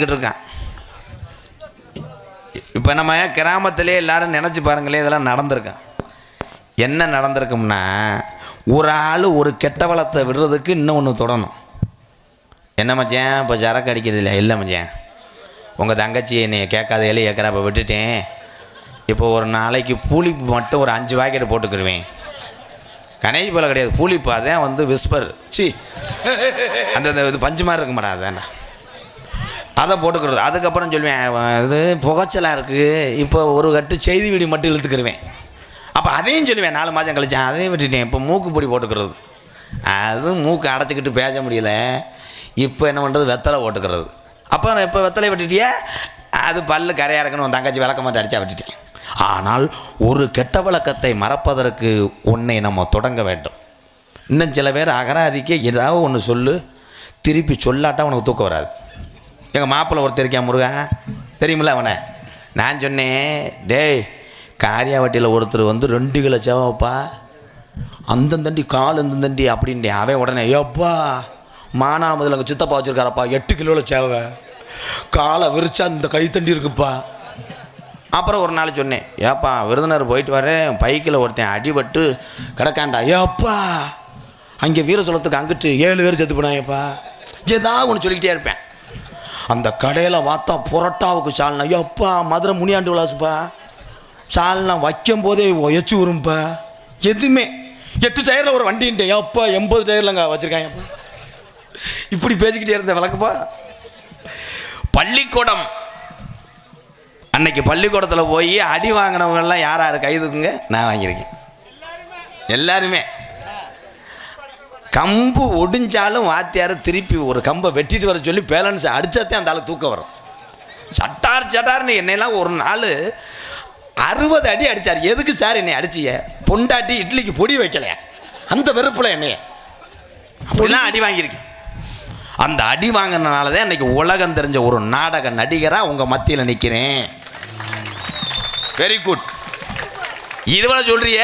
இருக்கான். இப்போ நம்ம கிராமத்திலே எல்லாரும் நினச்சி பாருங்களே, இதெல்லாம் நடந்திருக்கான். என்ன நடந்திருக்கும்னா, ஒரு ஆள் ஒரு கெட்ட வளத்தை விடுறதுக்கு இன்னும் ஒன்று தொடணும். என்ன மச்சான் இப்போ சரக்கு அடிக்கிறது இல்லை? இல்லை மச்சான், உங்கள் தங்கச்சி என்னை கேட்காத எலி கேட்குற அப்போ விட்டுட்டேன். இப்போ ஒரு நாளைக்கு பூலிப்பு மட்டும் ஒரு 5 பாக்கெட் போட்டுக்கிடுவேன். கணேஷ் போல் கிடையாது, பூலிப்பு. அதான் வந்து விஸ்பர் சி அந்த இது பஞ்சு மாதிரி இருக்க மாட்டா, அதான்டா அதை போட்டுக்கிறது. அதுக்கப்புறம் சொல்லுவேன், இது புகைச்சலாக இருக்குது, இப்போ ஒரு கட்டு செய்தி வீடி மட்டும் இழுத்துக்கிடுவேன். அப்போ அதையும் சொல்லுவேன் 4 மாதம் கழிச்சேன், அதையும் விட்டுட்டேன். இப்போ மூக்கு பொடி போட்டுக்கிறது. அது மூக்கு அடைச்சிக்கிட்டு பேச முடியல. இப்போ என்ன பண்ணுறது, வெத்தலை போட்டுக்கிறது. அப்போ இப்போ வெத்தலை விட்டுட்டியே, அது பல்லு கரையாக இருக்கணும், தங்கச்சி விளக்க மாட்டேன் அடித்தா விட்டுட்டேன். ஆனால் ஒரு கெட்ட வழக்கத்தை மறப்பதற்கு ஒன்றை நம்ம தொடங்க வேண்டும். இன்னும் சில பேர் அகராதிக்கு ஏதாவது ஒன்று சொல்லு, திருப்பி சொல்லாட்டா உனக்கு தூக்கம் வராது. எங்கள் மாப்பிள்ளை ஒருத்தர் இருக்கா, முருகன் தெரியுமில்ல அவனை. நான் சொன்னேன், டேய் காரியாவட்டியில் ஒருத்தர் வந்து 2 கிலோ சேவாப்பா, அந்தந்தண்டி கால் அந்தந்தண்டி அப்படின்ட்டேன். அவன் உடனே, எப்பா மானாமதில் அங்கே சித்தப்பா வச்சுருக்காரப்பா, 8 கிலோவில் சேவை, காலை விரிச்சா இந்த கைத்தண்டி இருக்குப்பா. அப்புறம் ஒரு நாள் சொன்னேன், ஏப்பா விருதுநகர் போயிட்டு வரேன், பைக்கில் ஒருத்தன் அடிபட்டு கிடக்காண்டா, ஏப்பா அங்கே வீரசோளத்துக்கு அங்கிட்டு 7 பேர் செத்து போனாயப்பா. ஏதாவது ஒன்று சொல்லிக்கிட்டே இருப்பேன். அந்த கடையில் பார்த்தா புரோட்டாவுக்கு சால்னா, எப்பா மதுரை முனியாண்டு விளாசுப்பா, சால்னா வைக்கும் போதே எச்சு வரும்ப்பா. எதுவுமே 8 டயரில் ஒரு வண்டின்ட்டு, எப்பா 80 டயர்லங்க வச்சுருக்காங்கப்பா. இப்படி பேசிக்கிட்டே இருந்த விளக்குப்பா. பள்ளிக்கூடம், அன்னைக்கு பள்ளிக்கூடத்தில் போய் அடி வாங்கினவங்கெல்லாம் யார் யார் கைதுக்குங்க? நான் வாங்கியிருக்கேன். எல்லாருமே கம்பு ஒடிஞ்சாலும் வாத்தியார் திருப்பி ஒரு கம்பை வெட்டிட்டு வர சொல்லி பேலன்ஸ் அடித்தாத்தே அந்த ஆள் தூக்கம் வரும். சட்டார்னு என்னையெல்லாம் ஒரு நாள் 60 அடி அடித்தார். எதுக்கு சார் என்னை அடிச்சிய? பொண்டாட்டி இட்லிக்கு பொடி வைக்கலையா? அந்த வெறுப்பில் என்னைய அப்படிலாம் அடி வாங்கியிருக்கேன். அந்த அடி வாங்கினால தான் இன்றைக்கி உலகம் தெரிஞ்ச ஒரு நாடக நடிகராக உங்கள் மத்தியில் நிற்கிறேன். Very good. இதுவரை சொல்கிறிய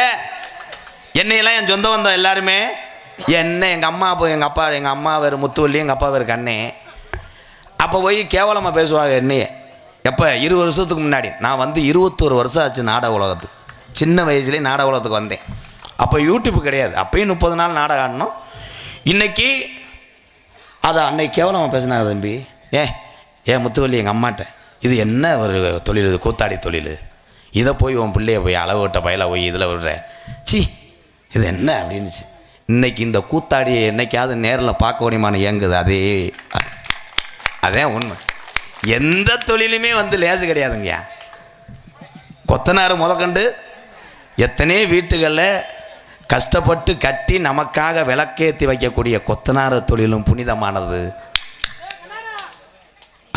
என்னையெல்லாம் என் சொந்த வந்தோம் எல்லாருமே என்ன, எங்கள் அம்மா எங்கள் அம்மா வேறு முத்துவள்ளி, எங்கள் அப்பா வேறு கண்ணே. அப்போ போய் கேவலமாக பேசுவாங்க என்னையே. எப்போ 20 வருஷத்துக்கு முன்னாடி நான் வந்து 21 வருஷம் ஆச்சு நாடக உலகத்துக்கு. சின்ன வயசுலேயே நாடக உலகத்துக்கு வந்தேன். அப்போ யூடியூப் கிடையாது, அப்போயும் 30 நாள் நாடகம் ஆடணும். இன்றைக்கி அதை அன்னைக்கு கேவலமாக பேசினாங்க தம்பி. முத்துவள்ளி எங்கள் அம்மாட்ட, இது என்ன ஒரு தொழில், இது கூத்தாடி தொழில், இதை போய் உன் பிள்ளைய போய் அளவு விட்ட பயில போய் இதில் விடுற, சி இது என்ன அப்படின்னுச்சு. இன்றைக்கி இந்த கூத்தாடியை என்னைக்காவது நேரில் பார்க்க முடியுமான்னு இயங்குது. அதே உண்மை. எந்த தொழிலுமே வந்து லேசு கிடையாதுங்கய்யா. கொத்தனார் முதற்கண்டு எத்தனை வீட்டுகளில் கஷ்டப்பட்டு கட்டி நமக்காக விளக்கேற்றி வைக்கக்கூடிய கொத்தனார் தொழிலும் புனிதமானது.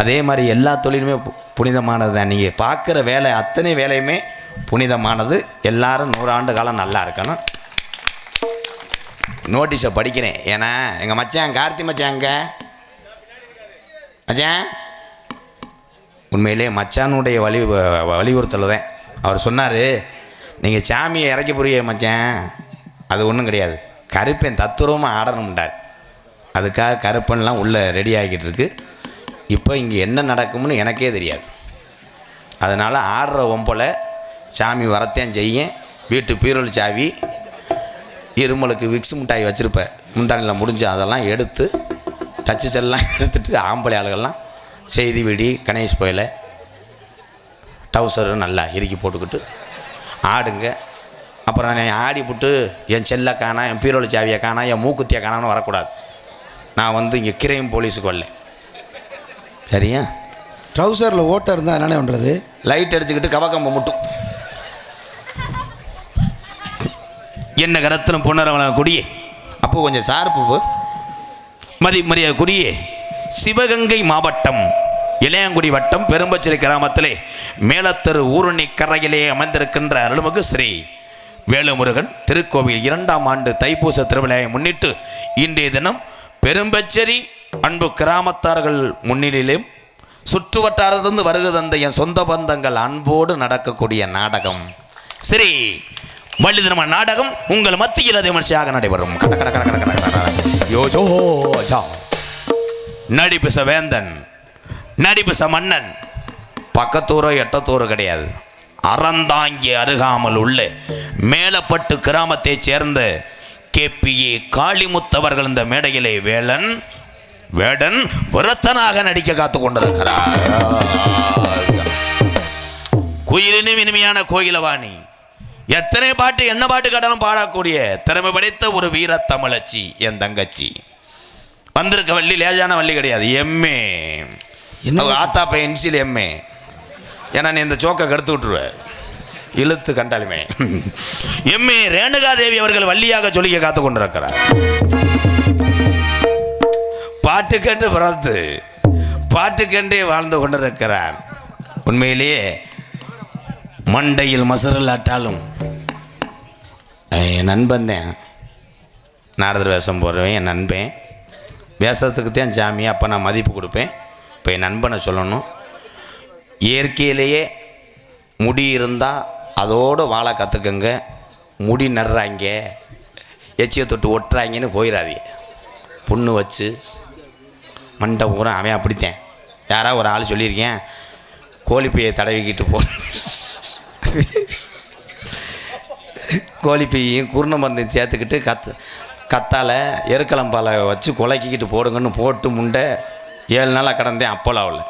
அதே மாதிரி எல்லா தொழிலுமே புனிதமானது தான். நீங்கள் பார்க்குற வேலை அத்தனை வேலையுமே புனிதமானது. எல்லாரும் 100 ஆண்டு காலம் நல்லா இருக்கணும். நோட்டீஸை படிக்கிறேன். ஏன்னா எங்கள் மச்சான் கார்த்தி மச்சாங்க மச்சான் உண்மையிலே மச்சானுடைய வலியுறுத்தல் தான். அவர் சொன்னார், நீங்கள் சாமியை இறக்கி புரிய மச்சான், அது ஒன்றும் கிடையாது, கருப்பன் தத்துரமாக ஆடணும்ட்டார். அதுக்காக கருப்பன்லாம் உள்ளே ரெடி ஆகிக்கிட்டு இருக்கு. இப்போ இங்கே என்ன நடக்கும்னு எனக்கே தெரியாது. அதனால் ஆடுற ஒம்பலை சாமி வரத்தையும் செய்யும். வீட்டு பீரோல் சாவி, இருமலுக்கு விக்ஸ் மிட்டாய் வச்சுருப்பேன், முந்தானியில் முடிஞ்சு அதெல்லாம் எடுத்து டச்சு செல்லாம் எடுத்துகிட்டு ஆம்பளை ஆளுகள்லாம் செய்தி விடி கணேஷ் போயில டவுசரு நல்லா இறுக்கி போட்டுக்கிட்டு ஆடுங்க. அப்புறம் நான் ஆடி போட்டு என் செல்லை காணா, என் பீரோல் சாவியை காணா, என் மூக்குத்தியை காணான்னு வரக்கூடாது. நான் வந்து இங்கே கிரைம் போலீஸுக்கு வரல, சரியா? ட்ரௌசரில் ஓட்டை இருந்தால் என்னென்ன பண்ணுறது? லைட் அடிச்சுக்கிட்டு கவக்கம்பை முட்டும். என்ன கரத்தின பொன்னரவள குடியே, அப்போ கொஞ்சம் சார்பு மரியாதை குடியே. சிவகங்கை மாவட்டம் இளையாங்குடி வட்டம் பெரும்பச்சிறை கிராமத்திலே மேலத்தெரு ஊரணி கரையிலே அமைந்திருக்கின்ற அருள்மிகு ஸ்ரீ வேலுமுருகன் திருக்கோவில் 2ஆம் ஆண்டு தைப்பூச திருவிழாவை முன்னிட்டு இன்றைய தினம் பெரும்பச்சேரி அன்பு கிராமத்தார்கள் முன்னிலையிலும் சுற்று வட்டாரத்திலிருந்து வருகை தந்த என் சொந்த பந்தங்கள் அன்போடு நடக்கக்கூடிய நாடகம் ஸ்ரீ வள்ளிதினம நாடகம் உங்கள் மத்தியில் விமர்சையாக நடைபெறும். நடிப்பிச வேந்தன் நடிபச மன்னன் பக்கத்தூரோ எட்டத்தூரோ கிடையாது, அறந்தாங்கி அருகாமல் உள்ள மேலப்பட்டு கிராமத்தைச் சேர்ந்த கேபிஏ காளிமுத்தவர்கள் இந்த மேடையிலே வேடன் விரத்தனாக நடிக்க காத்து கொண்டிருக்கிறார். குயிலினும் இனிமையான கோயிலவாணி, எத்தனை பாட்டு என்ன பாட்டு கடனும் பாடக்கூடிய திறமை படைத்த ஒரு வீர தமிழச்சி என் தங்கச்சி வந்திருக்க. வள்ளி லேஜான வள்ளி கிடையாது, எம்ஏ. ஆத்தா பையன் இன்சில் எம்ஏ. ஏன்னா நீ இந்த சோக்கை கெடுத்து விட்டுருவேன் இழுத்து கண்டாலுமே. எம்ஏ ரேணுகாதேவி அவர்கள் வள்ளியாக சொல்லிக்க காத்து கொண்டிருக்கிறார். பாட்டுக்கென்று பிறந்து பாட்டுக்கென்றே வாழ்ந்து கொண்டிருக்கிறார். உண்மையிலேயே மண்டையில் மசரல் ஆட்டாலும் என் நண்பன் தான். நாரதர் வேஷம் போடுறவன் என் நண்பன். வேஷத்துக்கு தான் சாமி. அப்போ நான் மதிப்பு கொடுப்பேன். இப்போ என் நண்பனை சொல்லணும், இயற்கையிலேயே முடி இருந்தால் அதோடு வாழ கற்றுக்கங்க. முடி நடுறாங்க, எச்சியை தொட்டு ஒட்டுறாங்கன்னு போயிடாதீங்க. புண்ணு வச்சு மண்டை பூரா அவன் அப்படித்தேன். யாராவது ஒரு ஆள் சொல்லியிருக்கேன், கோழிப்பையை தடவிக்கிட்டு போ, கோழிப்பையும் குருண மருந்தையும் சேர்த்துக்கிட்டு கத்தால் எருக்கலம்பாலை வச்சு குலைக்கிக்கிட்டு போடுங்கன்னு போட்டு முண்டை 7 நாளாக கடந்தேன். அப்போலாவில்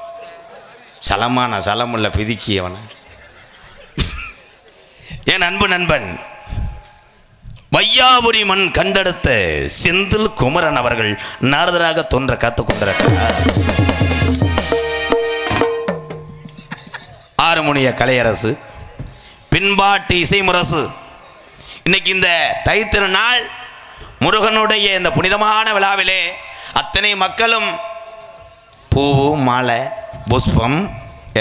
சலமான சலமுள்ள பிதிக்கி அவனை. என் நண்பன் வையாபுரி மண் கண்டெடுத்த செந்தில் குமரன் அவர்கள் நாரதராக தோன்ற காத்துக் கொண்டிருக்கிறார். ஆறுமுனிய கலையரசு, பின்பாட்டு இசைமுரசு. இன்னைக்கு இந்த தைத்திருநாள் முருகனுடைய இந்த புனிதமான விழாவிலே அத்தனை மக்களும் பூ மாலை புஷ்பம்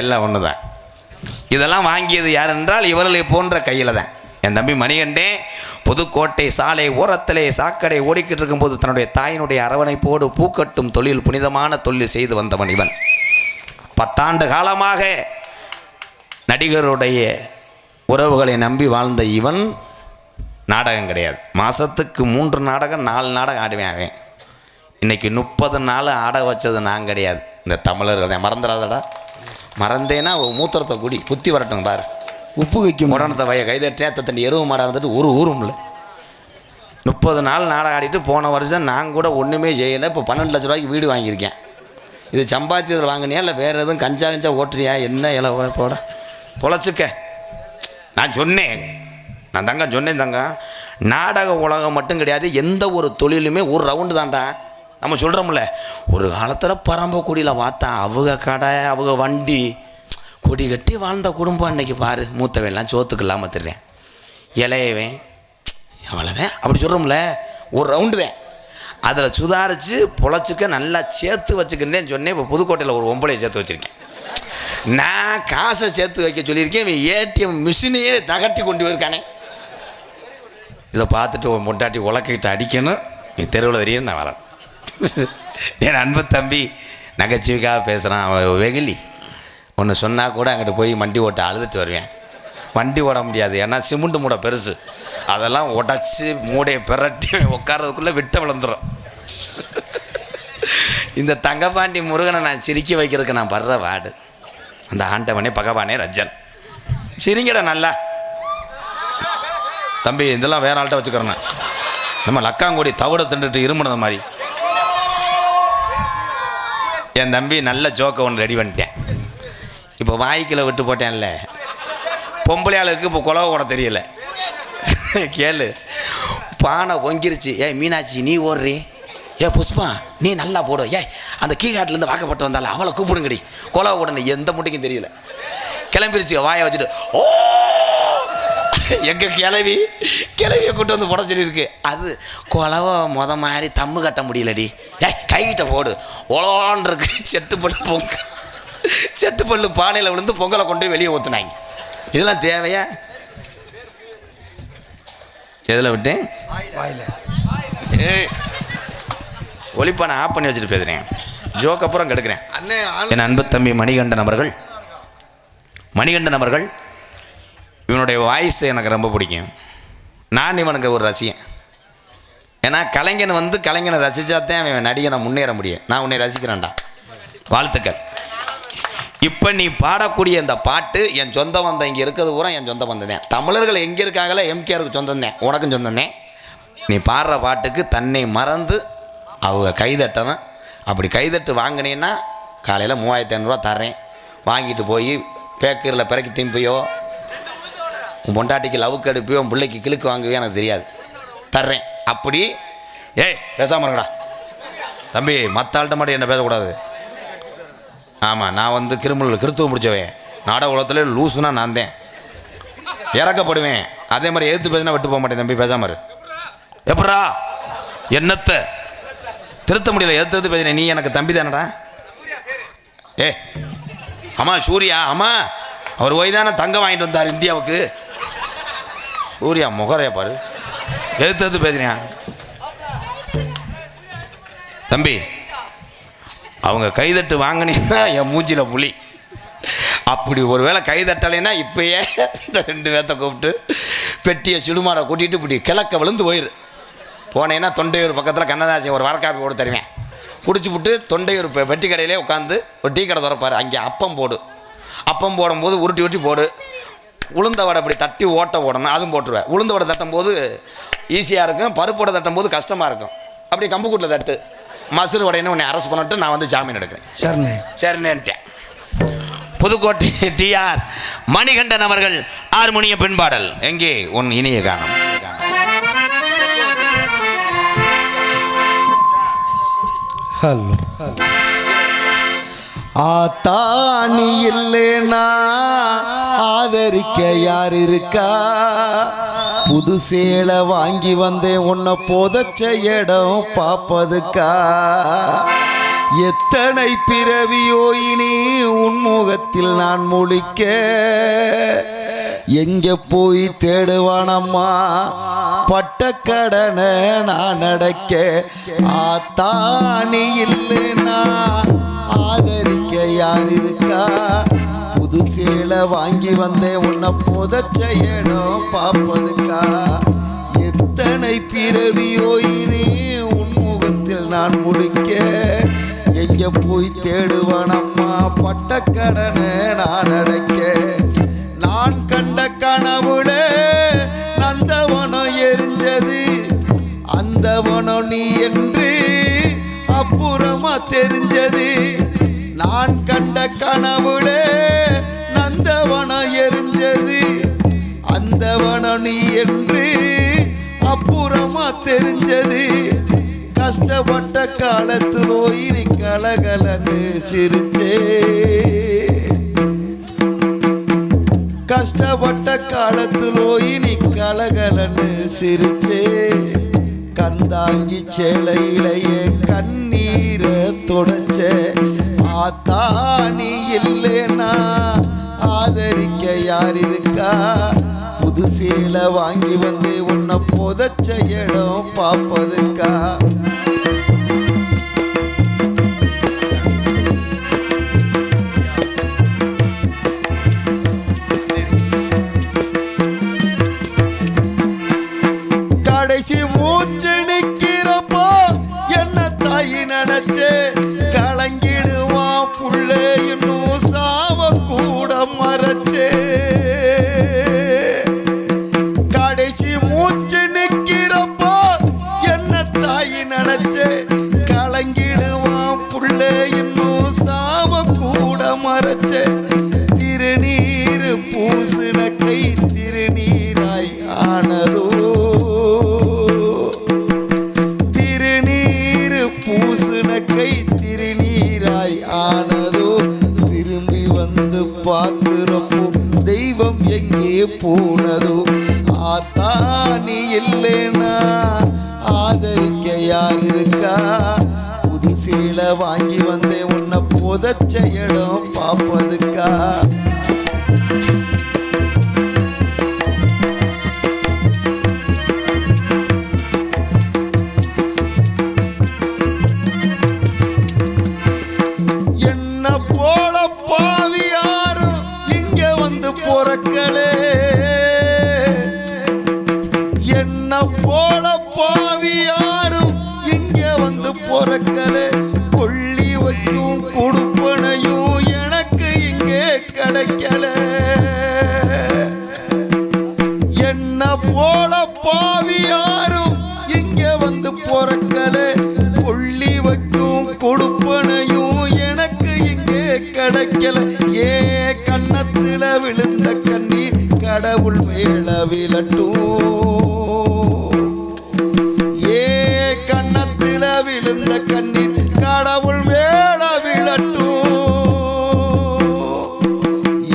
எல்லாம் ஒன்று தான். இதெல்லாம் வாங்கியது யார் என்றால் இவர்களை போன்ற கையில் தான். என் தம்பி மணிகண்டே புதுக்கோட்டை சாலை ஓரத்திலே சாக்கடை ஓடிக்கிட்டு இருக்கும்போது தன்னுடைய தாயினுடைய அரவணைப்போடு பூக்கட்டும் தொழில், புனிதமான தொழில் செய்து வந்தவன் இவன். 10 ஆண்டு காலமாக நடிகருடைய உறவுகளை நம்பி வாழ்ந்த இவன் நாடகம் கிடையாது. மாதத்துக்கு 3 நாடகம் 4 நாடகம் ஆடுவேன் அவன். இன்றைக்கி 30 நாள் ஆட வச்சது நான் கிடையாது, இந்த தமிழர்கள். மறந்துடாதடா, மறந்தேன்னா மூத்திரத்தை குடி குத்தி வரட்டும் பார். உப்பு வைக்கும் உடனத்தை வய கைதட்டேத்த தண்ணி எருவு மாடாக இருந்துட்டு ஒரு ஊரும் இல்லை. 30 நாள் நாடகம் ஆடிட்டு போன வருஷம் நான் கூட ஒன்றுமே செய்யலை. இப்போ 12 லட்ச ரூபாய்க்கு வீடு வாங்கியிருக்கேன். இது சம்பாத்தியத்தில் வாங்கினியா இல்லை வேறு எதுவும் கஞ்சா ஓட்டுறியா என்ன இலை போட பொழைச்சிக்க. நான் சொன்னேன், நான் தங்க சொன்னேன் தங்க, நாடக உலகம் மட்டும் கிடையாது, எந்த ஒரு தொழிலுமே ஒரு ரவுண்டு தான்டா. நம்ம சொல்கிறோம்ல, ஒரு காலத்தில் பரம்பக்குடியில் பார்த்தா அவங்க கடை அவங்க வண்டி கொடி கட்டி வாழ்ந்த குடும்பம். இன்றைக்கி பாரு, மூத்தவெல்லாம் சோத்துக்கு இல்லாமல் தெரிறேன், இலையவேன் எவ்வளோதான் அப்படி சொல்கிறோம்ல, ஒரு ரவுண்டு தான். அதில் சுதாரித்து பொழைச்சிக்க நல்லா சேர்த்து வச்சுக்கிறேன்னு சொன்னேன். இப்போ புதுக்கோட்டையில் ஒரு 9 சேர்த்து வச்சுருக்கேன். நான் காசை சேர்த்து வைக்க சொல்லியிருக்கேன், இவன் ஏடிஎம் மிஷினையே தகட்டி கொண்டு போயிருக்கானே. இதை பார்த்துட்டு ஒரு மொட்டாட்டி உலக்கிட்டு அடிக்கணும், நீ தெருவில் தெரியும் நான் வரேன். என் அன்பு தம்பி நகைச்சுவைக்காக பேசுகிறான். அவன் வெகுலி ஒன்று சொன்னால் கூட அங்கிட்டு போய் வண்டி ஓட்ட அழுதுட்டு வருவேன். வண்டி ஓட முடியாது, ஏன்னா சிமெண்ட் மூடை பெருசு. அதெல்லாம் உடச்சி மூடையை பிரட்டி உட்காரதுக்குள்ளே விட்ட விழுந்துடும். இந்த தங்கப்பாண்டி முருகனை நான் சிரிக்க வைக்கிறதுக்கு நான் படுற வாடு. அந்த ஆண்டவனே பகவானே ரஜன் சிரிங்கடா நல்லா. தம்பி இதெல்லாம் வேற ஆள்கிட்ட வச்சுக்கிறேன். நம்ம லக்காங்கோடி தவிட திண்டுட்டு இருமுனது மாதிரி. என் தம்பி நல்ல ஜோக்கை ஒன்று ரெடி பண்ணிட்டேன். இப்போ வாய்க்கில் விட்டு போட்டேன்ல, பொம்பளையாளுக்கு இப்போ குலவை கூட தெரியல. கேளு, பானை பொங்கிருச்சு. மீனாட்சி நீ ஓடுறி, புஷ்பா நீ நல்லா போடு, அந்த கீகாட்டிலேருந்து வாக்கப்பட்டு வந்தால அவளை கூப்பிடுங்கடி, குலவை உடனே எந்த முட்டைக்கும் தெரியல. கிளம்பிருச்சு வாயை வச்சுட்டு. ஓ எங்கள் கிளவியை கூட்டு வந்து போட சொல்லியிருக்கு. அது குலவை மாதிரி தம்மு கட்ட முடியலடி, கைகிட்ட போடு ஒலோன்னு இருக்கு. செட்டுப்பல்லு பானையில் விழுந்து பொங்கலை கொண்டு வெளியே ஊற்றுனாங்க. இதெல்லாம் தேவையா? எதில் விட்டேன்? ஒளிப்பா நான் ஆஃப் பண்ணி வச்சுட்டு பேசுகிறேன். ஜோக்கு அப்புறம் கெடுக்கிறேன். என் அன்பு தம்பி மணிகண்டன் அவர்கள் இவனுடைய வாய்ஸ் எனக்கு ரொம்ப பிடிக்கும். நான் இவனுக்கு ஒரு ரசிகன். ஏன்னா கலைஞனை ரசித்தாத்தான் அவன் நடிகனை முன்னேற முடியும். நான் உன்னை ரசிக்கிறேன்டா, வாழ்த்துக்கள். இப்போ நீ பாடக்கூடிய இந்த பாட்டு என் சொந்த பந்தம் இங்கே இருக்கிறது பூரா என் சொந்த பந்தம் தான். தமிழர்கள் எங்கே இருக்காங்களோ எம்கேஆருக்கு சொந்தம் தான், உனக்கும் சொந்தம் தான். நீ பாடுற பாட்டுக்கு தன்னை மறந்து அவங்க கைதட்டணும். அப்படி கைதட்டு வாங்கினீன்னா காலையில் 3500 தர்றேன். வாங்கிட்டு போய் பேக்கரில் பிறக்கி திம்பியோ, உன் பொண்டாட்டிக்கு லவுக்கு அடுப்பியோ, உன் பிள்ளைக்கு கிழக்கு வாங்குவியோ எனக்கு தெரியாது, தர்றேன். அப்படி ஏய் பேசாமல் இருக்கடா தம்பி, மற்ற ஆள்கிட்ட மட்டும் என்ன பேசக்கூடாது. ஆமாம், நான் கிறித்துவம் முடிச்சவேன். நாடக உலகத்தில் லூசுனா நான் தான், இறக்கப்படுவேன். அதே மாதிரி எதிர்த்து பேசினா விட்டு போக மாட்டேன். தம்பி பேசாமல் இரு. எப்படா என்னத்தை திருத்த முடியல, எதிர்த்து பேசினேன். நீ எனக்கு தம்பி தானடா. ஏ ஆமாம் சூர்யா, ஆமாம் அவர் போய் தானே தங்கம் வாங்கிட்டு வந்தார் இந்தியாவுக்கு. சூர்யா முகரையா பாரு, எதிர்த்து பேசுறேன். தம்பி அவங்க கைதட்டு வாங்கினீங்கன்னா என் மூஞ்சியில் புலி. அப்படி ஒரு வேளை கைதட்டலைன்னா இப்பயே இந்த 2 பேர்த்த கூப்பிட்டு பெட்டியை சிடுமாரை கூட்டிகிட்டு இப்படி கிழக்க விழுந்து போயிரு. போனேன்னா தொண்டையூர் பக்கத்தில் கண்ணதாசி ஒரு வரக்காப்பி போட்டு தருவேன். குடிச்சு விட்டு தொண்டையூர் வெட்டி கடையிலே உட்காந்து ஒரு டீ கடை திறப்பார். அங்கே அப்பம் போடு. அப்பம் போடும்போது உருட்டி உருட்டி போடு. உளுந்த வடை அப்படி தட்டி ஓட்ட போடணும், அதுவும் போட்டுருவேன். உளுந்த வடை தட்டும் போது ஈஸியாக இருக்கும், பருப்பு வடை தட்டும் போது கஷ்டமாக இருக்கும். அப்படி கம்புக்கூட்டில் தட்டு. மசூர் வடைன்னு உன்னை அரெஸ்ட் பண்ணிட்டு நான் ஜாமீன் எடுக்கிறேன். சரிண்ணே சரிண்ணேன்ட்டேன். புதுக்கோட்டை டிஆர் மணிகண்டன் அவர்கள் ஹார்மோனிய பின்பாடல். எங்கே உன் இனிய கானம். ஹலோ ஆத்தானி இல்லைனா ஆதரிக்க யார் இருக்கா? புது சேலை வாங்கி வந்தேன் உன்னை புதைச்ச இடம் பார்ப்பதுக்கா? எத்தனை பிறவியோ இனி உன்முகத்தில் நான் முழிக்க, எங்க போய் தேடுவானம்மா பட்ட கடனை நான் அடைக்க? ஆத்தானி இல்லைனா ஆதரிக்க யார் இருக்கா? புது சேலை வாங்கி வந்தேன் உன்னை புதைச்ச இடம் பார்ப்பதுக்கா? எத்தனை பிறவியோ இனி உன்முகத்தில் நான் முழிக்க, எங்க போய் தேடுவனம்மா பட்ட கடனை நான் அடைக்க? நான் கண்ட கனவுல நந்தவனம் எரிஞ்சது, அந்தவனம் நீ என்று அப்புறமா தெரிஞ்சது. நான் கண்ட கனவுல நந்தவனம் எரிஞ்சது, அந்தவனம் நீ என்று அப்புறமா தெரிஞ்சது. கஷ்டப்பட்ட காலத்து போய் நீ கலகலன்னு சிரிச்சே, கஷ்டப்பட்ட காலத்து போய் நீ கலகலன்னு சிரிச்சே. கந்தாங்கி சேலையிலேயே கண்ணீரை தொடச்ச. ஆத்தானி இல்லைனா ஆதரிக்க யார் இருக்கா? புது சேலை வாங்கி வந்து உன்னை புதைச்ச இடம் பார்ப்பதுக்கா? கடைசி மூச்சு நிக்கிறப்போ என்ன தாயி நினைச்சே, கலங்கிடுவான் புள்ள இன்னும் சாவ கூட மறைச்சே. கடைசி மூச்சு நிக்கிறப்போ என்ன தாயி நினைச்சே, கலங்கிடுவான் புள்ள இன்னும் சாவ கூட மறைச்சே. திருநீர் பூசுன கை திருநீராய் ஆனதோ, பூசுன கை திருநீராய் ஆனதோ. திரும்பி வந்து பார்க்கிறப்போ தெய்வம் எங்கே போனதோ? ஆத்தானி இல்லைனா ஆதரிக்க யார் இருக்கா? புது சேலை வாங்கி வந்தேன் உன்னை புதைச்ச இடம் பார்ப்பதுக்கா? பொறக்களே என்ன போல பாவியாரும் இங்க வந்து பொறக்களே. கொள்ளி வைக்கும் கொடுப்பனையும் எனக்கு இங்க கிடைக்கல. என்ன போல பாவி யாரும் இங்க வந்து பொறக்கல. கொள்ளி வைக்கும் கொடுப்பனையும் எனக்கு இங்கே கிடைக்கல. ஏ கன்னத்துல விழுந்த கண்ணீர் கடவுள் மேல விழட்டும். ஏ கன்னத்துல விழுந்த கண்ணீர் கடவுள் மேல விழட்டும்.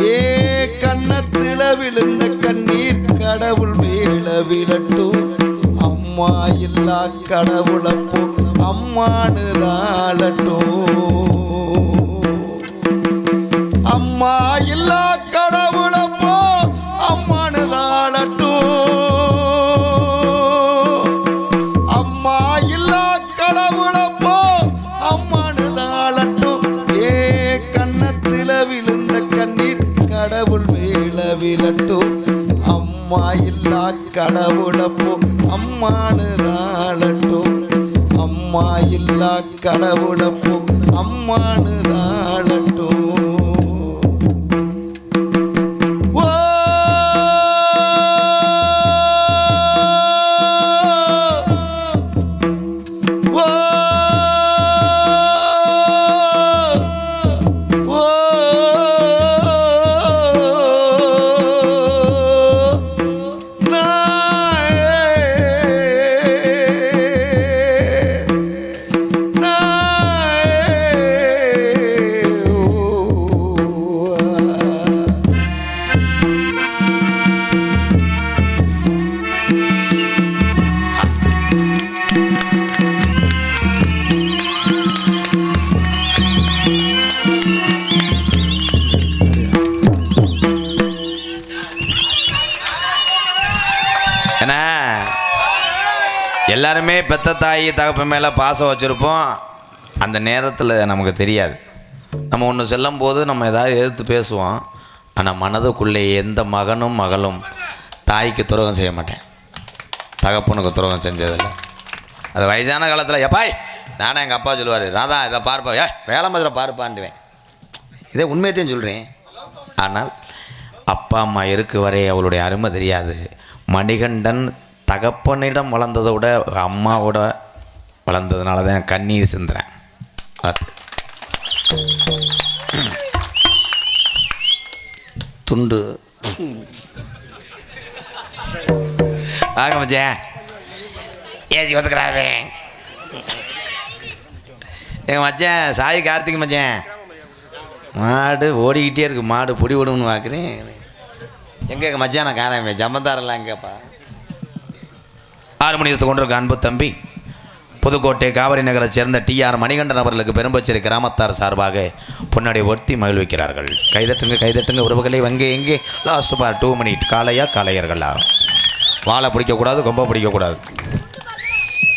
ஏ கன்னத்துல விழுந்த கண்ணீர் கடவுள் மேல விழட்டும். அம்மா இல்லா கடவுளப்போ அம்மானு தாளட்டும். அம்மா இல்லா கடவுளப்போ அம்மானு தாளட்டும். அம்மா இல்லா கடவுளப்போ அம்மானு தாளட்டும். ஏ கன்னத்துல விழுந்த கண்ணீர் கடவுள் மேல விழட்டும். அம்மா இல்லா கடவுளப்போ அம்மானு தாளட்டும். அம்மா இல்லா கடவுளப்போ அம்மானு தாளட்டும். எல்லாருமே பெத்த தாய் தகப்ப மேலே பாசம் வச்சுருப்போம். அந்த நேரத்தில் நமக்கு தெரியாது. நம்ம ஒன்று செல்லும் போது நம்ம ஏதாவது எதிர்த்து பேசுவோம். ஆனால் மனதுக்குள்ளே எந்த மகனும் மகளும் தாய்க்கு துரோகம் செய்ய மாட்டேன், தகப்பனுக்கு துரோகம் செஞ்சதில்லை. அது வயசான காலத்தில் எப்பாய் நானே எங்கள் அப்பா சொல்லுவார், ராதா இதை பார்ப்பா, வேலை மாதிரி பார்ப்பான்டுவேன். இதே உண்மையத்தையும் சொல்கிறேன். ஆனால் அப்பா அம்மா இருக்கு வரை அவளுடைய அருமை தெரியாது. மணிகண்டன் தகப்பனிடம் வளர்ந்ததை விட அம்மாவோட வளர்ந்ததுனால தான் கண்ணீர் சிந்துறேன். துண்டு வாங்க மச்சான், ஏசி ஒத்துக்கிறாரு எங்கள் மச்சான் சாய் கார்த்திக் மச்சான். மாடு ஓடிக்கிட்டே இருக்கு, மாடு பொடி விடுன்னு பார்க்குறேன். எங்கே எங்கள் மச்சான் நான் காணாமே ஜம்மந்தாரெல்லாம் எங்கேப்பா? 6 மணி கொண்டிருக்க அன்பு தம்பி, புதுக்கோட்டை காவிரி நகரைச் சேர்ந்த TR மணிகண்டன் அவர்களுக்கு பெரும்பச்சேரி கிராமத்தார் சார்பாக பொன்னாடை ஒர்த்தி மகிழ்விக்கிறார்கள். கைதட்டுங்க கைதட்டுங்க உறவுகளை. வங்கே எங்கே லாஸ்ட் பார் 2 மணி. காளையா காளையர்களா? வாழை பிடிக்கக்கூடாது, கொம்பை பிடிக்கக்கூடாது,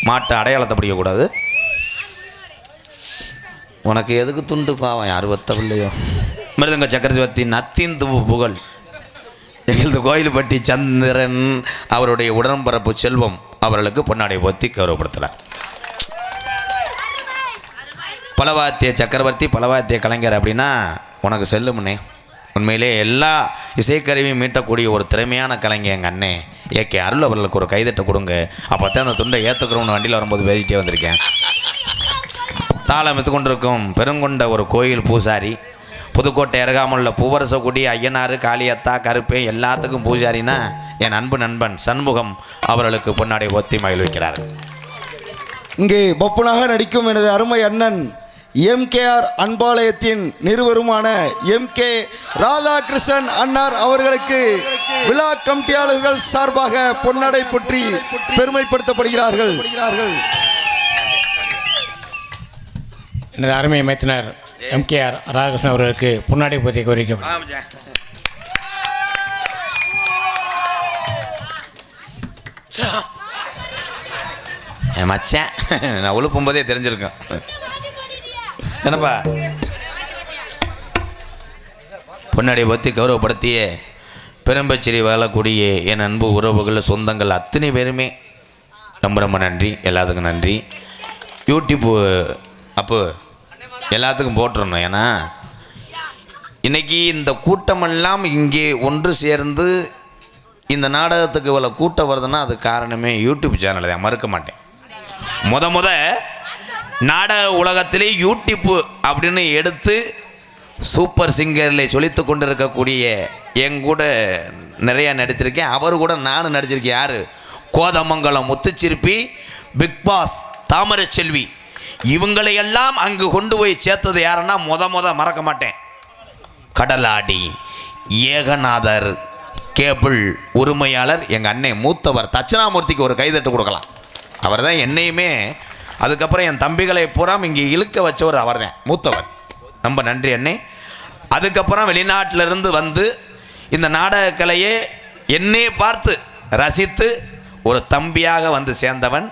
மாட்டை அடையாளத்தை பிடிக்கக்கூடாது. உனக்கு எதுக்கு துண்டு பாவம், யார் வத்தவில்லையோ. மிருதங்க சக்கரவர்த்தி நத்திந்து புகழ் எங்களது கோயில்பட்டி சந்திரன் அவருடைய உடன்பரப்பு செல்வம் அவர்களுக்கு பொன்னாடை ஒத்தி கௌரவப்படுத்துகிறார். பலவாத்திய சக்கரவர்த்தி, பலவாத்திய கலைஞர் அப்படின்னா உனக்கு செல்லுமுன்னே. உண்மையிலே எல்லா இசைக்கருவியும் மீட்டக்கூடிய ஒரு திறமையான கலைஞர் எங்கள் அண்ணே AK அருள் அவர்களுக்கு ஒரு கைதட்டை கொடுங்க. அப்போ தான் அந்த துண்டை ஏற்றுக்கிறோம்னு வண்டியில் வரும்போது பேசிட்டே வந்திருக்கேன். தாளம் எடுத்து கொண்டிருக்கும் பெருங்கொண்ட ஒரு கோயில் பூசாரி, புதுக்கோட்டை அருகாமுள்ள பூவரசக்குடி ஐயனார், காளியத்தா, கருப்பே எல்லாத்துக்கும் பூஜாரினா என் அன்பு நண்பன் சண்முகம் அவர்களுக்கு பொன்னாடை ஒத்தி மகிழ்விக்கிறார். இங்கே பப்புனாக நடிக்கும் எனது அருமை அண்ணன் MKR அன்பாலயத்தின் நிறுவருமான MK ராதாகிருஷ்ணன் அன்னார் அவர்களுக்கு விழா கமிட்டியாளர்கள் சார்பாக பொன்னாடை பற்றி பெருமைப்படுத்தப்படுகிறார்கள். எனது அருமை மைத்தினர் MKR ராதாகிருஷ்ணன் அவர்களுக்கு பொன்னாடை பற்றி கோரிக்கப்படும். என் மச்சான் நான் உழுப்பும் போதே தெரிஞ்சிருக்கேன். என்னப்பா பொன்னாடை பற்றி கௌரவப்படுத்திய பெரும்பச்சேரி வாழக்கூடிய என் அன்பு உறவுகள், சொந்தங்கள் அத்தனை பேருமே ரொம்ப ரொம்ப நன்றி. எல்லாத்துக்கும் நன்றி. யூடியூப்பு அப்போ எல்லாத்துக்கும் போட்டுருணும். ஏன்னா இன்னைக்கு இந்த கூட்டமெல்லாம் இங்கே ஒன்று சேர்ந்து இந்த நாடகத்துக்கு இவ்வளோ கூட்டம் வருதுன்னா அது காரணமே யூடியூப் சேனல் தான், மறுக்க மாட்டேன். முத நாடக உலகத்திலே யூடியூப் அப்படின்னு எடுத்து சூப்பர் சிங்கரில் சொலித்து கொண்டு இருக்கக்கூடிய என் கூட நிறையா நடித்திருக்கேன். அவர் கூட நானும் நடிச்சிருக்கேன். யார்? கோதமங்கலம் முத்துச்சிற்பி, பிக் பாஸ் தாமரை செல்வி, இவங்களையெல்லாம் அங்கு கொண்டு போய் சேர்த்தது யாருன்னா முத மறக்க மாட்டேன், கடலாடி ஏகநாதர் கேபிள் உரிமையாளர் எங்கள் அண்ணன் மூத்தவர் தட்சிணாமூர்த்திக்கு ஒரு கைதட்டு கொடுக்கலாம். அவர் தான் என்னையுமே அதுக்கப்புறம் என் தம்பிகளை பூரா இங்கே இழுக்க வச்சவர் அவர் தான், மூத்தவர். ரொம்ப நன்றி அண்ணே. அதுக்கப்புறம் வெளிநாட்டிலிருந்து வந்து இந்த நாடகக்கலையே என்னை பார்த்து ரசித்து ஒரு தம்பியாக வந்து சேர்ந்தவன்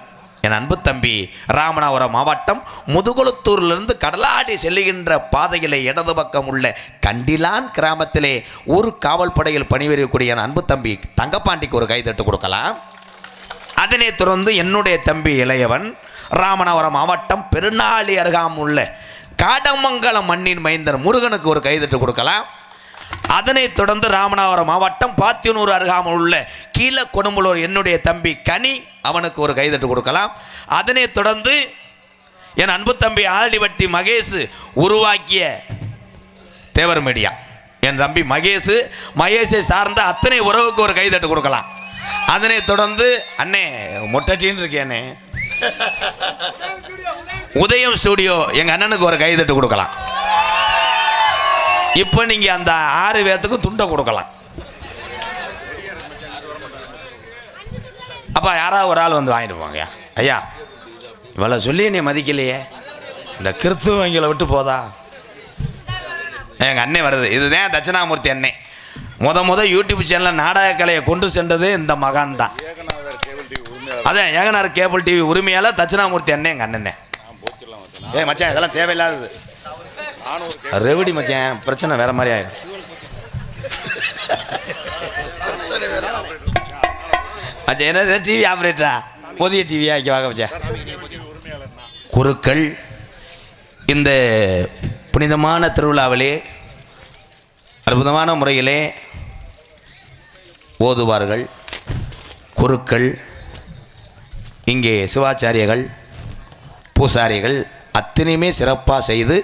என் அன்பு தம்பி. ராமநாதபுரம் மாவட்டம் முதுகுளத்தூரிலிருந்து கடலாடி செல்லுகின்ற பாதையிலே இடது பக்கம் உள்ள கண்டிலான் கிராமத்திலே ஒரு காவல் படையில் பணிபுரியக்கூடிய என் அன்பு தம்பி தங்கப்பாண்டிக்கு ஒரு கைதட்டு கொடுக்கலாம். அதனை தொடர்ந்து என்னுடைய தம்பி இளையவன் ராமநாதபுரம் மாவட்டம் பெருநாளி அருகாமல் உள்ள காடமங்கலம் மண்ணின் மைந்தர் முருகனுக்கு ஒரு கைதட்டு கொடுக்கலாம். அதனைத் தொடர்ந்து ராமநாதபுரம் மாவட்டம் பாத்தியனூர் அருகாமல் உள்ள கீழ கொடும்பலூர் என்னுடைய தம்பி கனி, அவனுக்கு ஒரு கைதட்டு கொடுக்கலாம். அதனைத் தொடர்ந்து என் அன்பு தம்பி ஆலடிவட்டி மகேஷ் உருவாக்கிய தேவர் மீடியா என் தம்பி மகேஷை சார்ந்த அத்தனை உறவுக்கு ஒரு கைதட்டு கொடுக்கலாம். அதனைத் தொடர்ந்து அண்ணே மொட்டட்டின்னு இருக்கேனே உதயம் ஸ்டுடியோ எங்கள் அண்ணனுக்கு ஒரு கைதட்டு கொடுக்கலாம். இப்போ நீங்கள் அந்த 6 பேர்த்துக்கு துண்டை கொடுக்கலாம். அப்பா யாராவது ஒரு ஆள் வந்து வாங்கிட்டு போங்க. ஐயா இவ்வளோ சொல்லி நீ மதிக்கலையே, இந்த கிறிஸ்துவங்களை விட்டு போதா? எங்கள் அண்ணே வருது. இதுதான் தட்சிணாமூர்த்தி அண்ணே. முத யூடியூப் சேனலில் நாடகக்கலையை கொண்டு சென்றது இந்த மகான் தான். அதான் ஏகனார் கேபிள் டிவி உரிமையால் தட்சிணாமூர்த்தி அண்ணே எங்கள் அண்ணன். மச்சான் இதெல்லாம் தேவையில்லாதது ரெவடி மச்சான், பிரச்சனை வேற மாதிரி ஆயிடும். மச்சான் என்ன டிவி ஆப்ரேட்டரா? புதிய டிவியா வாங்க மச்சான். குருக்கள் இந்த புனிதமான திருவிழாவிலே அற்புதமான முறையிலே ஓதுவார்கள். குருக்கள் இங்கே சிவாச்சாரியர்கள் பூசாரிகள் அத்தனையுமே சிறப்பாக செய்து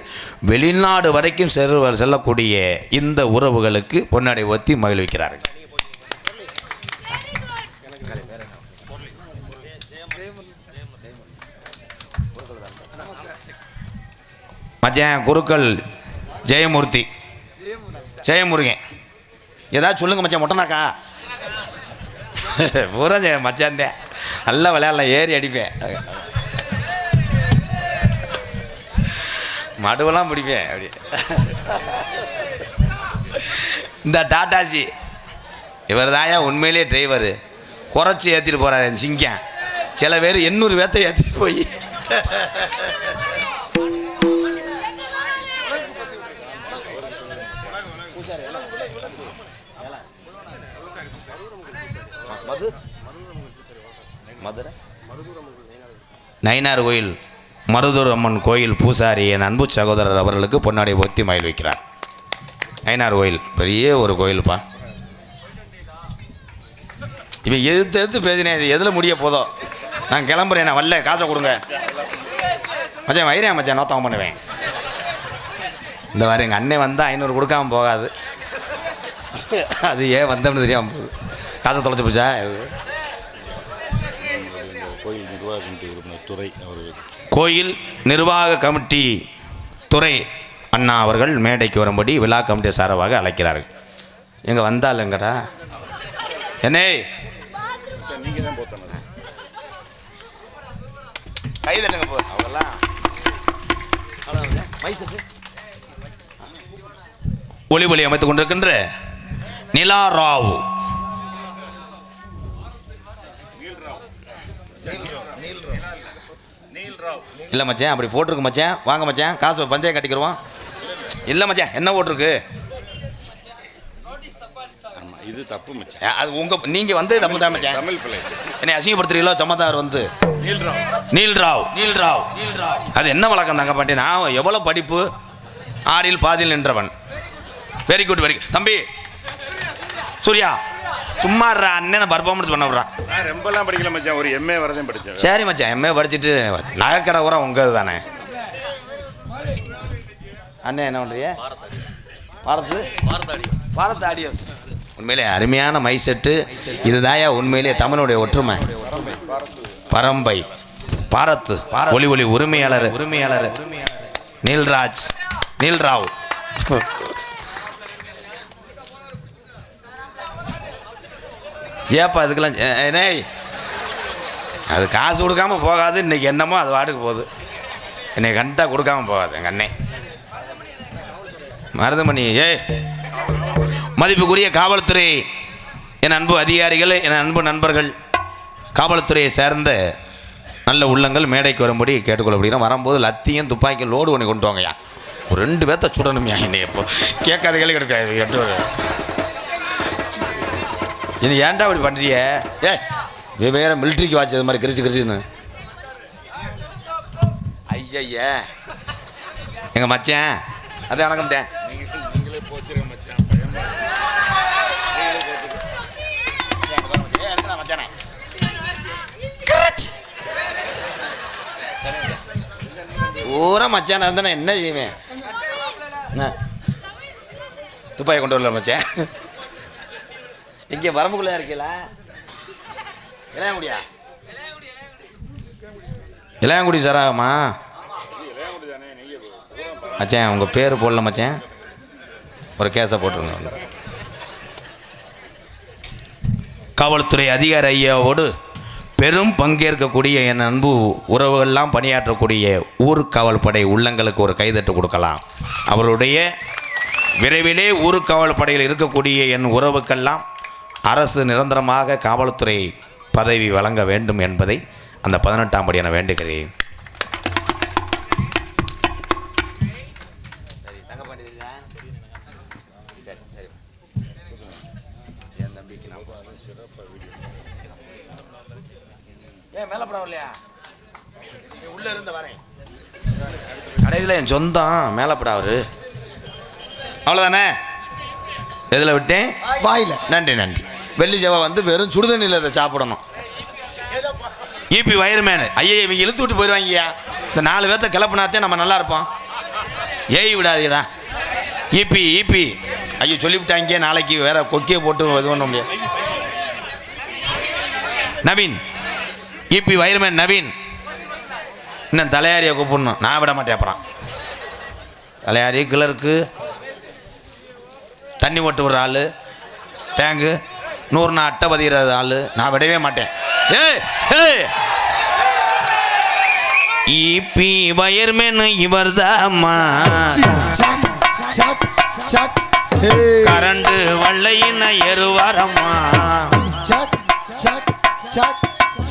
வெளிநாடு வரைக்கும் செல்லக்கூடிய இந்த உறவுகளுக்கு பொன்னாடை ஒத்தி மகிழ்விக்கிறார்கள். மச்சான் குருக்கள் ஜெயமூர்த்தி ஜெயமுருகன் ஏதாவது சொல்லுங்க மச்சான். மொட்டனாக்கா பூரா மச்சான் நல்லா விளையாடலாம், ஏறி அடிப்பேன், மடுவெல்லாம் பிடிப்பேன். அப்படி இந்த டாட்டாஜி இவர் தாயா உண்மையிலே டிரைவரு, குறைச்சி ஏற்றிட்டு போகிறாரு சிங்கம். சில பேர் 800 பேர்த்தை ஏற்றிட்டு போய் மதுரை நயினார் கோயில் மருதூர் அம்மன் கோயில் பூசாரி என் அன்பு சகோதரர் அவர்களுக்கு பொன்னாடை போத்தி மகிழ்விக்கிறார். நயினார் கோயில் பெரிய ஒரு கோயில்ப்பா. இப்போ எதிர்த்து பேசினேன், இது எதில் முடிய போதோ? நான் கிளம்புறேன், நான் வரல, காசை கொடுங்க மச்சான். வைரேன் மச்சான், நோத்தம் பண்ணுவேன். இந்த வாரம் எங்கள் அண்ணன் வந்தால் 500 கொடுக்காமல் போகாது. அது ஏன் வந்தோம்னு தெரியாமல் போகுது. காசை தொலைச்சி போச்சா? கோயில் நிர்வாக கமிட்டி துறை அண்ணா அவர்கள் மேடைக்கு வரும்படி விழா கமிட்டி சார்பாக அழைக்கிறார்கள். எங்கே வந்தாலுங்கடா என்னே கைதட்டுங்க போ. அவங்கெல்லாம் ஒளி ஒளி அமைத்துக் கொண்டிருக்கின்ற நிலா ராவ் இல்லை மச்சான், அப்படி போட்டிருக்கு மச்சான். வாங்க மச்சான், காசு பந்தயம் கட்டிக்கிறோம். இல்லை மச்சான், என்ன போட்டிருக்கு? இது தப்பு மச்சான். அது நீங்கள் வந்து தப்பு தான் மச்சான். தமிழ் பிள்ளை என்னை அசிங்கப்படுத்துறீங்களோ? சம்மதார் வந்து நீல்ராவ். அது என்ன வழக்கம் தாங்க பாட்டி? நான் எவ்வளோ படிப்பு, 6ல் பாதியில் நின்றவன். Very good very good. தம்பி சூர்யா சும்மா அண்ணனை பர்ஃபார்மன்ஸ் பண்ண விட்றா. நான் ரொம்பலாம் படிக்கல மச்சான், ஒரு எம்ஏ வரதையும் படித்தேன். சரி மச்சான், எம்ஏ படிச்சுட்டு நகைக்கடை கூட உங்கள் தானே. அண்ணன் என்ன பண்ணுறிய? பாரத் ஆடியோஸ். உண்மையிலே அருமையான மை செட்டு. இதுதாயா உண்மையிலே தமிழுடைய ஒற்றுமை. பரம்பை பாரத் ஒளி ஒளி உரிமையாளர் நீல்ராவ். ஏப்பா இதுக்கெல்லாம் ஏனே அது காசு கொடுக்காம போகாது. இன்னைக்கு என்னமோ அது வாட்டுக்கு போகுது. என்னை கண்டா கொடுக்காம போகாது எங்கள் அண்ணே மருதமணி. மதிப்புக்குரிய காவல்துறை, என் அன்பு அதிகாரிகள், என் அன்பு நண்பர்கள், காவல்துறையை சேர்ந்த நல்ல உள்ளங்கள் மேடைக்கு வரும்படி கேட்டுக்கொள்ளப்படுகிறோம். வரும்போது லத்தியும் துப்பாக்கி லோடு பண்ணி கொண்டு வாங்கய்யா. ஒரு 2 பேர்த்த சுடணுமையா. என்னை எப்போ கேட்காத கேள்வி கிடைக்காது. இனி ஏன்டா அப்படி பண்ணுறிய? வேற மிலிட்ரிக்கு வாட்சது மாதிரி கிரிச்சுன்னு. ஐயா எங்க மச்சான் அது வணக்கம் தேன். பூரா மச்சான் இருந்தா என்ன செய்வேன்? துப்பாக்கி கொண்டு வரல மச்சான். இங்கே வரம்புக்குள்ள இருக்கீங்களா? இளையாங்குடி சாராமா மச்சான்? உங்கள் பேர் போடல மச்சான், ஒரு கேஸை போட்டுருங்க. காவல்துறை அதிகாரி ஐயாவோடு பெரும் பங்கேற்கக்கூடிய என் அன்பு உறவுகள்லாம் பணியாற்றக்கூடிய ஊர்காவல் படை உள்ளங்களுக்கு ஒரு கைதட்டு கொடுக்கலாம். அவருடைய விரைவிலே ஊர்காவல் படையில் இருக்கக்கூடிய என் உறவுக்கெல்லாம் அரசு நிரந்தரமாக காவல்துறை பதவி வழங்க வேண்டும் என்பதை அந்த 18ஆம் படி என வேண்டுகிறேன். உள்ள இருந்து வரேன் கடைசியில் என் சொந்தம் மேலப்படா அவரு. அவ்வளோதானே? எதில் விட்டேன்? வாயில. நன்றி. வெள்ளி செவ்வாய் வந்து வெறும் சுடுதண்ணியில் அதை சாப்பிடணும். ஈபி வயர்மேனு ஐயா இவங்க இழுத்து விட்டு போயிடுவாங்கய்யா. இந்த 4 பேர்த்த கிளப்புனாத்தே நம்ம நல்லா இருப்போம். ஏய் விடாதீடா. ஈபி ஐயோ சொல்லிவிட்டாங்க. நாளைக்கு வேற கொக்கியை போட்டு இது பண்ண முடியாது. நவீன் ஈபி வயர்மேன் நவீன் இன்னும் தலையாரியை கூப்பிடணும். நான் விட மாட்டேன். அப்புறம் தலையாரி கிளருக்கு தண்ணி ஓட்டு விடுற ஆள், டேங்கு 100 அட்டை பதிகிற ஆள் நான் விடவே மாட்டேன். ஈபி வயர்மேன் இவர்தாம்மா, கரண்டு வள்ளையின எருவாரம்மா,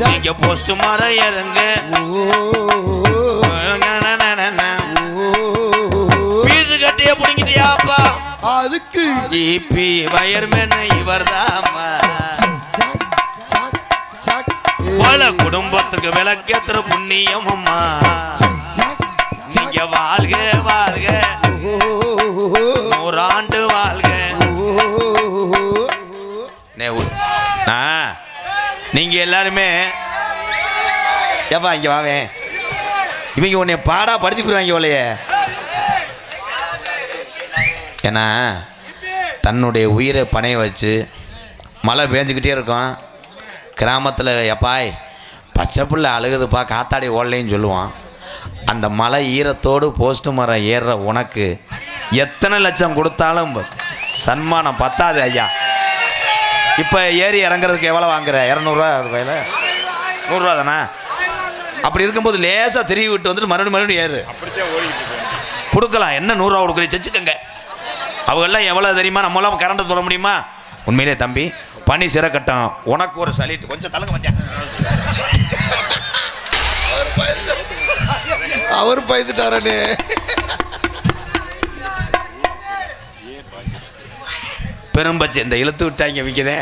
நீங்க போஸ்ட் மர இறங்க பீசு கட்டிய பிடிங்கிட்டியாப்பா. அதுக்கு ஈபி வயர்மேன் இவர்தாம்மா, பல குடும்பத்துக்கு விளக்கேத்துற புண்ணியம் அம்மா. நீங்க வாழ்க 100 ஆண்டு வாழ்க. நீங்க எல்லாருமே ஏப்பா இங்க வாவேன். இவங்க உன்னை பாடா படுத்திக்குறாங்க போலையே. ஏன்னா தன்னுடைய உயிரை பணைய வச்சு மழை பேஞ்சுக்கிட்டே இருக்கும். கிராமத்தில் எப்பாய் பச்சை பிள்ளை அழுகுதுப்பா காத்தாடி ஓடலைன்னு சொல்லுவான். அந்த மலை ஈரத்தோடு போஸ்ட் மரம் ஏறுற உனக்கு எத்தனை லட்சம் கொடுத்தாலும் சன்மானம் பத்தாது ஐயா. இப்போ ஏறி இறங்குறதுக்கு எவ்வளோ வாங்குற? 200 ரூபாயில் 100 ரூபா தானே? அப்படி இருக்கும்போது லேசாக திரும்பி விட்டு வந்துட்டு மறுபடியும் ஏறு கொடுக்கலாம். என்ன 100 ரூபா கொடுக்குறீங்க செச்சுக்கங்க. அவங்கெல்லாம் எவ்வளோ தெரியுமா? நம்மளாம் கரண்ட்டை தொட முடியுமா? உண்மையிலே தம்பி பனி சிறக்கட்டும். உனக்கு ஒரு சலிட்டு கொஞ்சம் தலங்க மச்சான். அவர் பயந்துட்டாரே. பெரும்பச்சி இந்த இழுத்து விட்டாங்க விற்கிதே.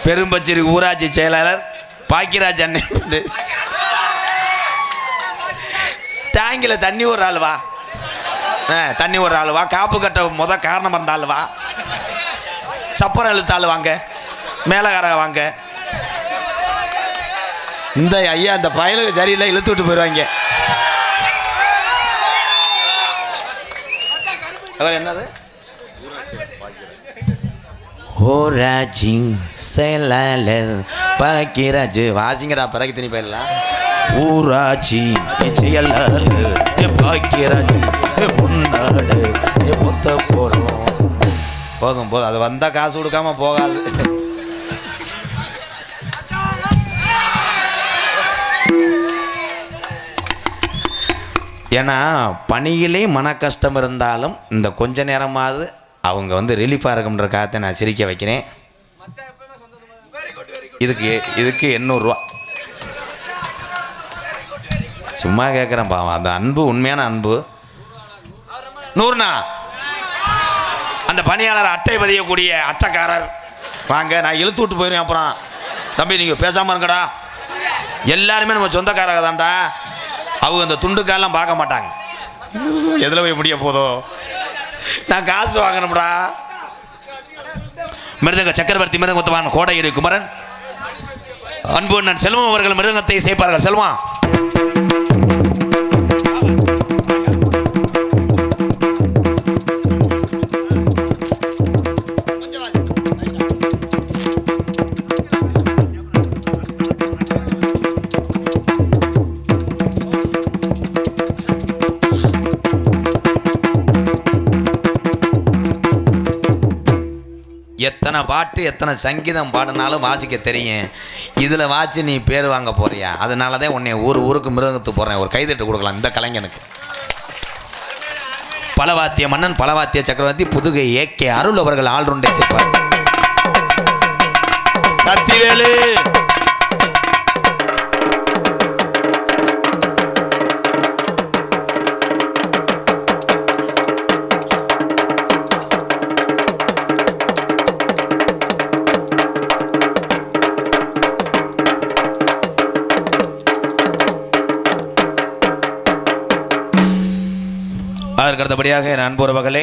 பெரும்பச்சேரி ஊராட்சி செயலாளர் பாக்கியராஜ் அண்ணன் டேங்கில் தண்ணி ஒரு ஆள் வா, தண்ணி ஒரு ஆள் வா, காப்பு கட்ட காரணம் இருந்தால் வா. சப்பரம் இழுத்தாள் வாங்க, மேலகாரங்க வாங்க. இந்த ஐயா இந்த பயலுக்கு சரியில்லை, இழுத்து விட்டு போயிடுவாங்க. என்னது ஊராட்சி செயலாளர் பாக்கியராஜ் வாசிங்கடா, பிறகு திரும்பி போயிடலாம். ஊராட்சி செயலாளர் பாக்கியராஜ் முன்னாடு மொத்த போறோம். போதும் போதும், அது வந்தா காசு கொடுக்காம போகாது. ஏன்னா பணியிலே மன கஷ்டம் இருந்தாலும் இந்த கொஞ்ச நேரமாவது அவங்க வந்து ரிலீஃபாக இருக்குன்றக்காக நான் சிரிக்க வைக்கிறேன். இதுக்கு 800 ரூபா சும்மா கேட்குறேன். பாவம், அந்த அன்பு உண்மையான அன்பு. 100ண்ணா. அந்த பணியாளர் அட்டை பதியக்கூடிய அட்டைக்காரர் வாங்க, நான் இழுத்து விட்டு போயிடுவேன். அப்புறம் தம்பி நீங்கள் பேசாமல் இருக்கடா, எல்லாருமே நம்ம சொந்தக்காரங்க தான்டா. அவங்க அந்த துண்டுக்காரெல்லாம் பார்க்க மாட்டாங்க. எதில் போய் முடிய போதோ, நான் காசு வாங்கணும்டா. மிருதங்க சக்கரவர்த்தி மிருதங்கத்துவான் கோடையடி குமரன் அன்பு அண்ணன் செல்வம் அவர்கள் மிருதங்கத்தை சேர்ப்பார்கள். செல்வம் எத்தனை பாட்டு எத்தனை சங்கீதம் பாடினாலும் வாசிக்க தெரியும். இதில் வாசி நீ பேர் வாங்க போறியா? அதனால தான் உன்னை ஊருக்கு மிருதங்கத்துக்கு போகிறேன். ஒரு கைதட்டு கொடுக்கலாம் இந்த கலைஞனுக்கு. பலவாத்திய மன்னன் பலவாத்திய சக்கரவர்த்தி புதுகை ஏகே அருள் அவர்கள் ஆல்ரவுண்டை சேர்ப்பார். சத்திவேலு அதற்கு அடுத்தபடியாக என் அன்புறவர்களே,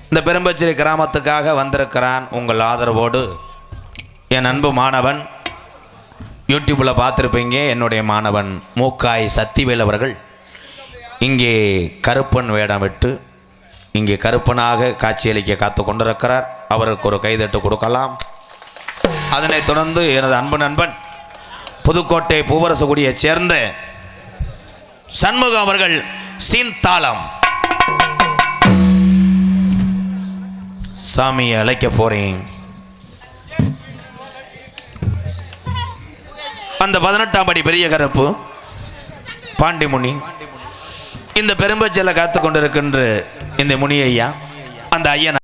இந்த பெரும்பச்சேரி கிராமத்துக்காக வந்திருக்கிறான் உங்கள் ஆதரவோடு என் அன்பு மாணவன், யூடியூப்பில் பார்த்துருப்பீங்க, என்னுடைய மாணவன் மூக்காய் சத்திவேல் அவர்கள் இங்கே கருப்பன் வேடம் விட்டு இங்கே கருப்பனாக காட்சியளிக்க காத்து கொண்டிருக்கிறார். அவருக்கு ஒரு கைதட்டு கொடுக்கலாம். அதனைத் தொடர்ந்து எனது அன்பு நண்பன் புதுக்கோட்டை பூவரசுகுடியைச் சேர்ந்த சண்முகம் அவர்கள் சீன்தாளம். சாமியை அழைக்க போறேன். அந்த 18ஆம் படி பெரிய கருப்பு பாண்டிமுனி இந்த பெரும்பச்சல காத்து கொண்டிருக்கின்ற இந்த முனி ஐயா, அந்த ஐயன்